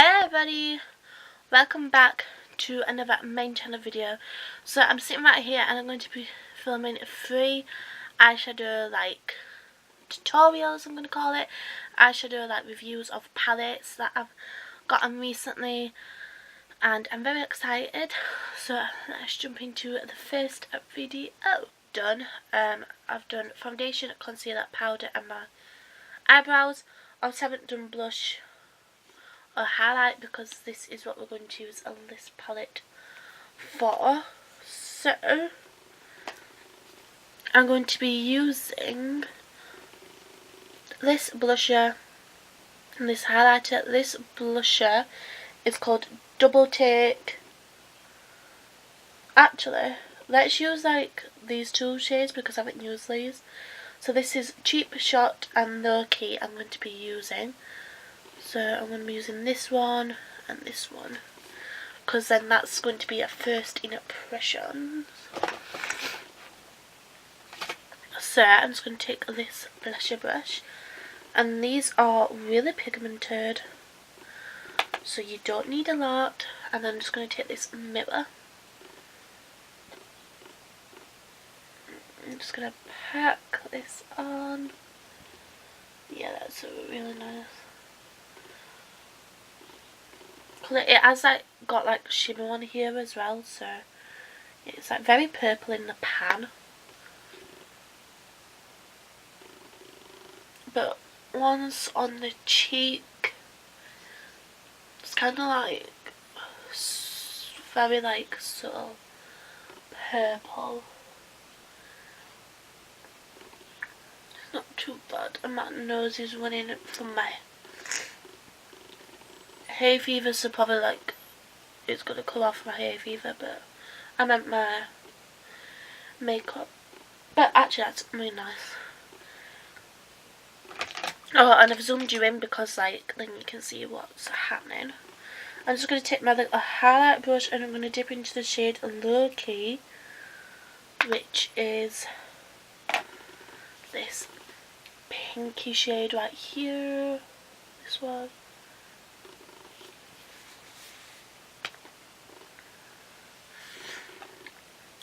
Hey everybody, welcome back to another main channel video. So I'm sitting right here and I'm going to be filming 3 eyeshadow tutorials, I'm going to call it. Eyeshadow reviews of palettes that I've gotten recently, and I'm very excited. So let's jump into the first video. Done. I've done foundation, concealer, powder and my eyebrows. Obviously I haven't done blush or highlight because this is what we're going to use this palette for. So I'm going to be using this blusher and this highlighter. This blusher is called Double Take. Actually, let's use these 2 shades because I haven't used these. So this is Cheap Shot and Low Key I'm going to be using. So I'm going to be using this one and this one, because then that's going to be a first impression. So I'm just going to take this blusher brush, and these are really pigmented, so you don't need a lot. And I'm just going to take this mirror. I'm just going to pack this on. Yeah, that's really nice. It has got shimmer on here as well, so it's very purple in the pan. But once on the cheek, it's kind of very subtle purple. It's not too bad, and my nose is running from my hay fever, so probably it's gonna come off my hay fever, but I meant my makeup. But actually that's really nice. Oh, and I've zoomed you in because then you can see what's happening. I'm just gonna take my little highlight brush and I'm gonna dip into the shade Low Key, which is this pinky shade right here. This one.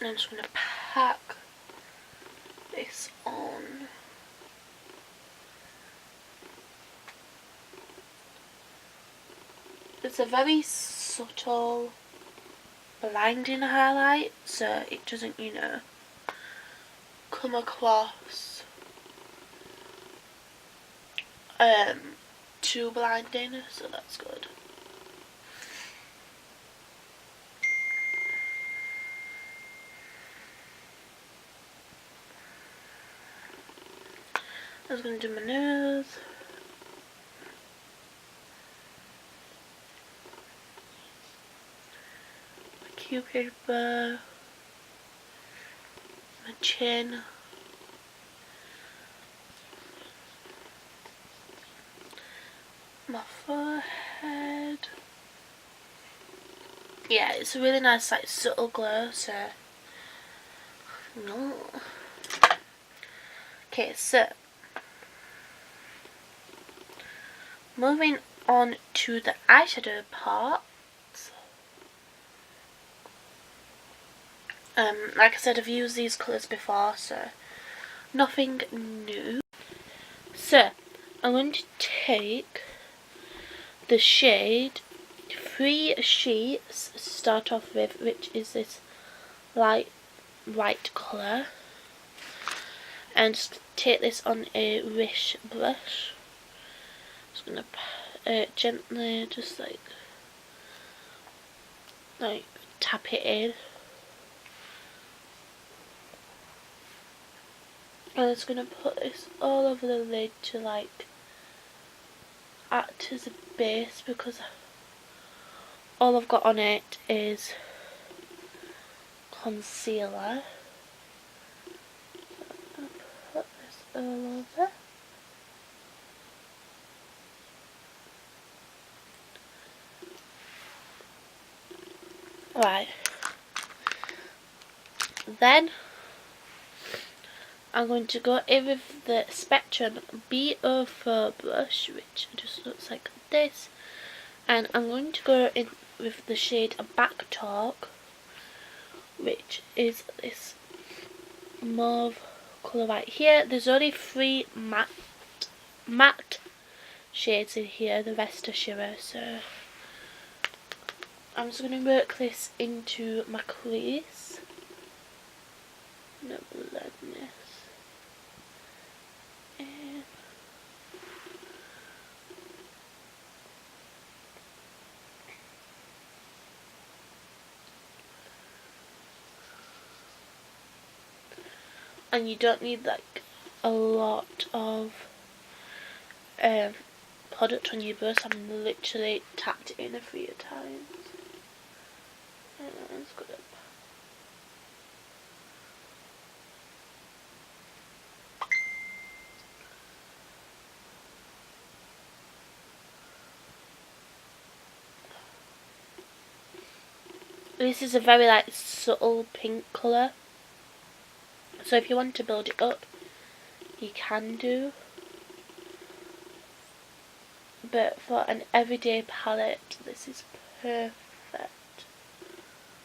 I'm just going to pack this on. It's a very subtle blinding highlight, so it doesn't, come across too blinding, so that's good. I was going to do my nose. My cupid bow. My chin. My forehead. Yeah, it's a really nice subtle glow, so no. Okay, so moving on to the eyeshadow part. Like I said, I've used these colours before, so nothing new. So I'm going to take the shade 3 Sheets to start off with, which is this light white colour, and just take this on a Wish brush. Just gonna gently just tap it in, and it's gonna put this all over the lid to act as a base, because all I've got on it is concealer. I'll put this all over. Right, then I'm going to go in with the Spectrum B04 brush, which just looks like this. And I'm going to go in with the shade Backtalk, which is this mauve colour right here. There's only 3 matte shades in here, the rest are shimmer, so I'm just going to work this into my crease. I'm going to blend this in. And you don't need like a lot of product on your brush. I'm literally tapped it in a few times. It's good. This is a very like subtle pink colour, so if you want to build it up you can do, but for an everyday palette this is perfect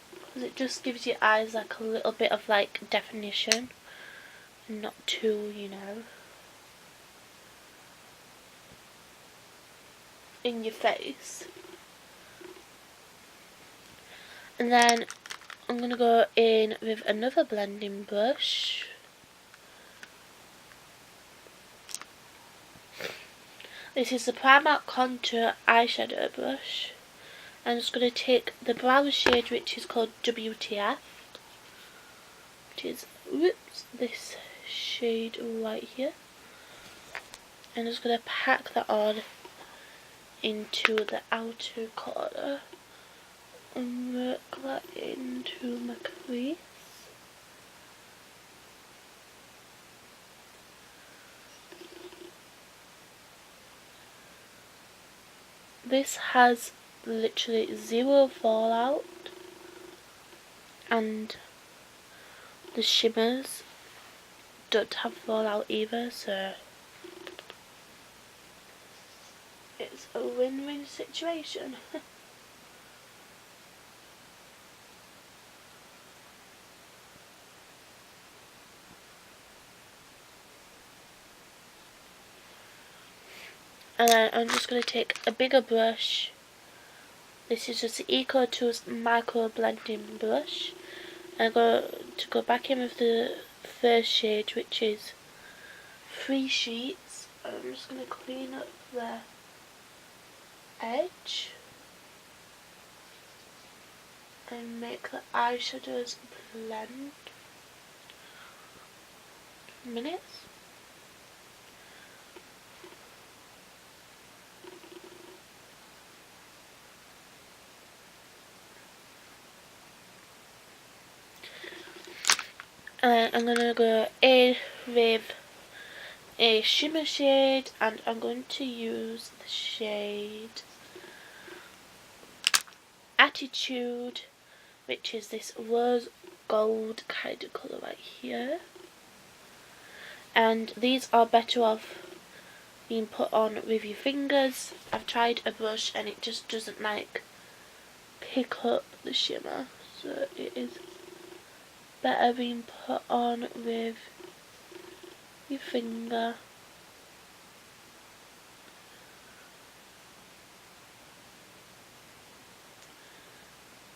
because it just gives your eyes like a little bit of like definition and not too, you know, in your face. And then I'm going to go in with another blending brush. This is the Primark Contour Eyeshadow Brush. I'm just going to take the brown shade which is called WTF, which is, whoops, this shade right here. I'm just going to pack that on into the outer corner and work that into my crease. This has literally 0 fallout, and the shimmers don't have fallout either, so it's a win-win situation. And then I'm just going to take a bigger brush. This is just the Eco Tools Micro Blending Brush. I'm going to go back in with the first shade, which is 3 sheets. I'm just going to clean up the edge and make the eyeshadows blend. Minutes. And I'm going to go in with a shimmer shade, and I'm going to use the shade Attitude, which is this rose gold kind of colour right here. And these are better off being put on with your fingers. I've tried a brush and it just doesn't like pick up the shimmer, so it is better being put on with your finger.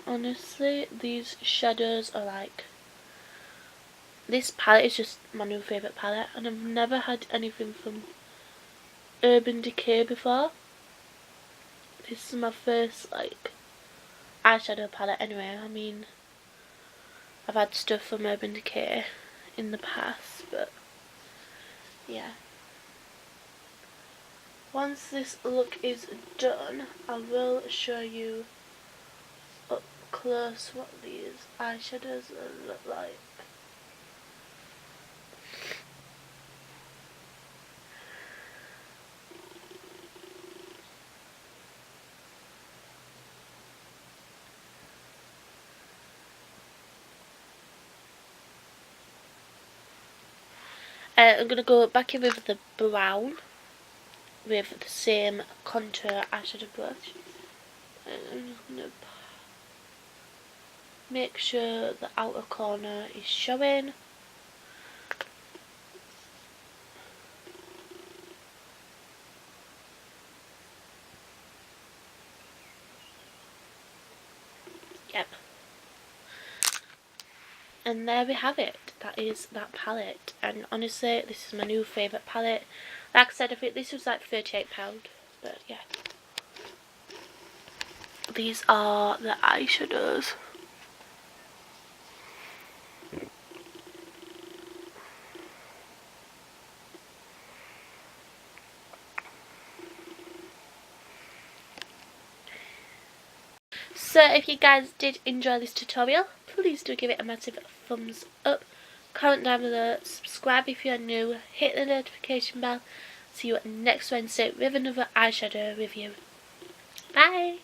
Honestly, these shadows are like, this palette is just my new favourite palette, and I've never had anything from Urban Decay before. This is my first like eyeshadow palette anyway. I mean, I've had stuff from Urban Decay in the past, but yeah. Once this look is done, I will show you up close what these eyeshadows look like. I'm going to go back in with the brown with the same contour eyeshadow brush. And I'm just going to make sure the outer corner is showing. Yep. And there we have it. That is that palette. And honestly, this is my new favourite palette. Like I said, I think this was like £38. But yeah. These are the eyeshadows. So if you guys did enjoy this tutorial, please do give it a massive thumbs up. Comment down below, subscribe if you're new, hit the notification bell. See you next Wednesday with another eyeshadow review. Bye!